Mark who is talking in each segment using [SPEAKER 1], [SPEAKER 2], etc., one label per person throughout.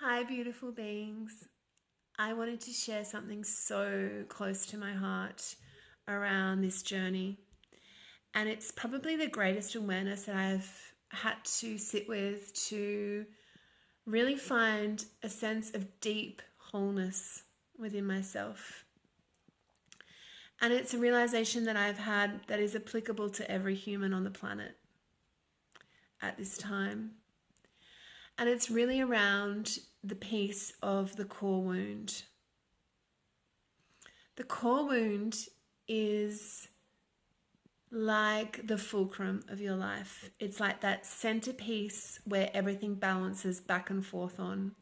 [SPEAKER 1] Hi, beautiful beings. I wanted to share something so close to my heart around this journey. And it's probably the greatest awareness that I've had to sit with to really find a sense of deep wholeness within myself. And it's a realization that I've had that is applicable to every human on the planet at this time. And it's really around the piece of the core wound. The core wound is like the fulcrum of your life. It's like that centerpiece where everything balances back and forth on.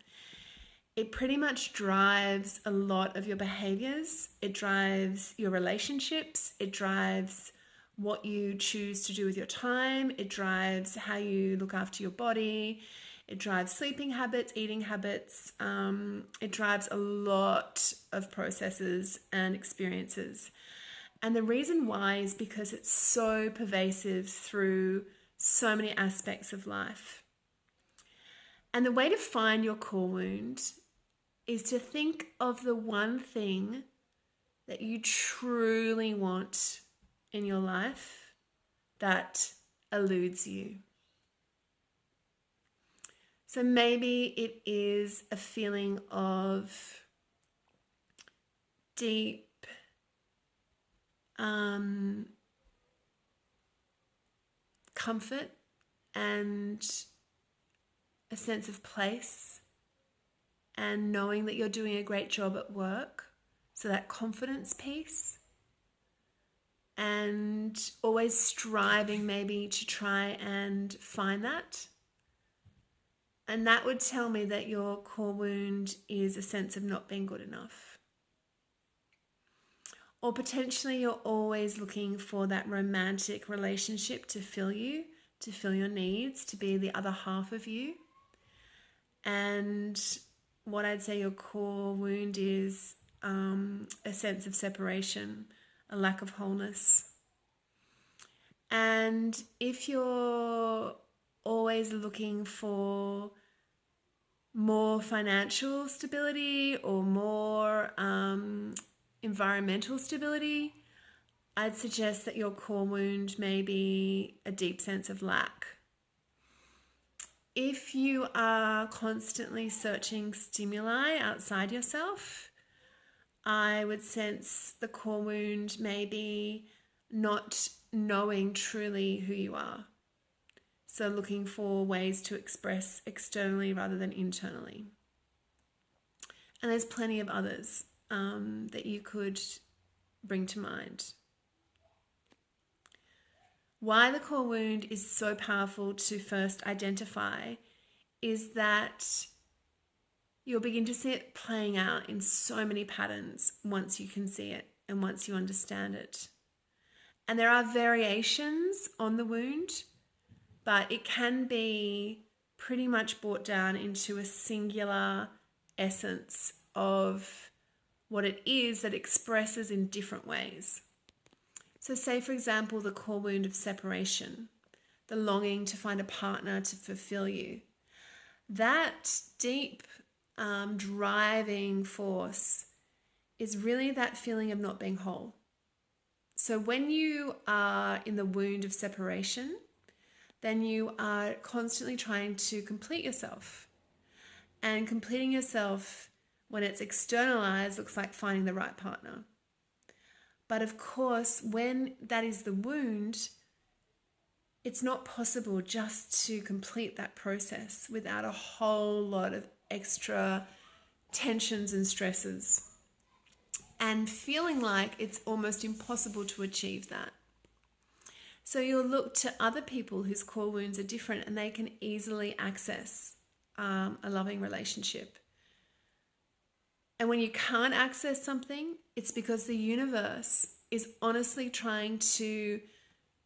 [SPEAKER 1] It pretty much drives a lot of your behaviors. It drives your relationships. It drives what you choose to do with your time. It drives how you look after your body. It drives sleeping habits, eating habits. It drives a lot of processes and experiences. And the reason why is because it's so pervasive through so many aspects of life. And the way to find your core wound is to think of the one thing that you truly want in your life that eludes you. So maybe it is a feeling of deep comfort and a sense of place and knowing that you're doing a great job at work. So that confidence piece and always striving maybe to try and find that. And that would tell me that your core wound is a sense of not being good enough. Or potentially you're always looking for that romantic relationship to fill you, to fill your needs, to be the other half of you. And what I'd say your core wound is a sense of separation, a lack of wholeness. And if you're always looking for more financial stability or more environmental stability, I'd suggest that your core wound may be a deep sense of lack. If you are constantly searching stimuli outside yourself, I would sense the core wound may be not knowing truly who you are. So looking for ways to express externally rather than internally. And there's plenty of others that you could bring to mind. Why the core wound is so powerful to first identify is that you'll begin to see it playing out in so many patterns once you can see it and once you understand it. And there are variations on the wound, but it can be pretty much brought down into a singular essence of what it is that expresses in different ways. So say, for example, the core wound of separation, the longing to find a partner to fulfill you. That deep driving force is really that feeling of not being whole. So when you are in the wound of separation, then you are constantly trying to complete yourself. And completing yourself, when it's externalized, looks like finding the right partner. But of course, when that is the wound, it's not possible just to complete that process without a whole lot of extra tensions and stresses. And feeling like it's almost impossible to achieve that. So you'll look to other people whose core wounds are different and they can easily access a loving relationship. And when you can't access something, it's because the universe is honestly trying to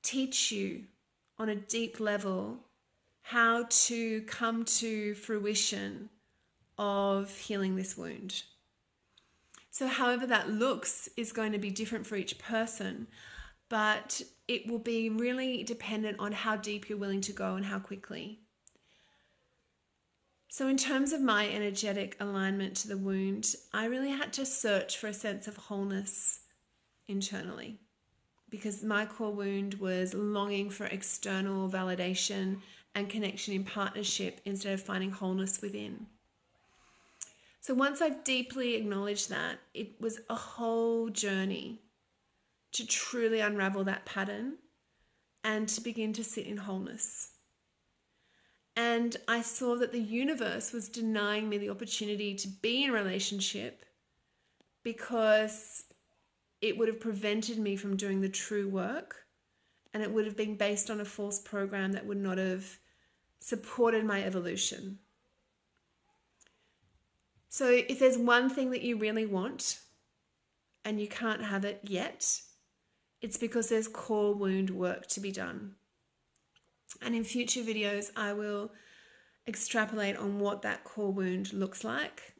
[SPEAKER 1] teach you on a deep level how to come to fruition of healing this wound. So however that looks is going to be different for each person, but it will be really dependent on how deep you're willing to go and how quickly. So in terms of my energetic alignment to the wound, I really had to search for a sense of wholeness internally, because my core wound was longing for external validation and connection in partnership instead of finding wholeness within. So once I've deeply acknowledged that, it was a whole journey to truly unravel that pattern and to begin to sit in wholeness. And I saw that the universe was denying me the opportunity to be in a relationship because it would have prevented me from doing the true work, and it would have been based on a false program that would not have supported my evolution. So if there's one thing that you really want and you can't have it yet, it's because there's core wound work to be done. And in future videos, I will extrapolate on what that core wound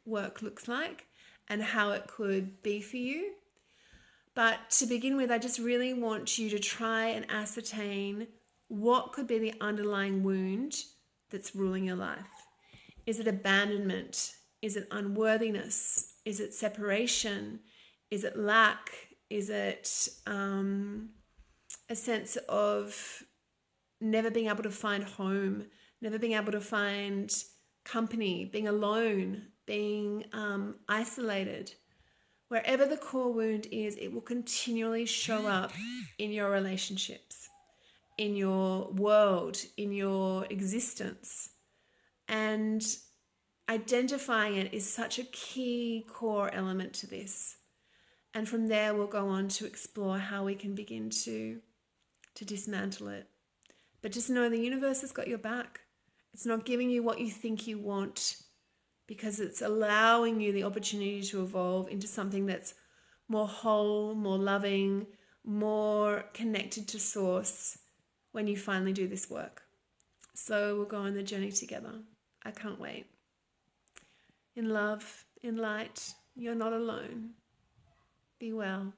[SPEAKER 1] work looks like, and how it could be for you. But to begin with, I just really want you to try and ascertain what could be the underlying wound that's ruling your life. Is it abandonment? Is it unworthiness? Is it separation? Is it lack? Is it a sense of never being able to find home, never being able to find company, being alone, being isolated? Wherever the core wound is, it will continually show up in your relationships, in your world, in your existence. And identifying it is such a key core element to this. And from there, we'll go on to explore how we can begin to dismantle it. But just know the universe has got your back. It's not giving you what you think you want, because it's allowing you the opportunity to evolve into something that's more whole, more loving, more connected to source when you finally do this work. So we'll go on the journey together. I can't wait. In love, in light, you're not alone. Be well.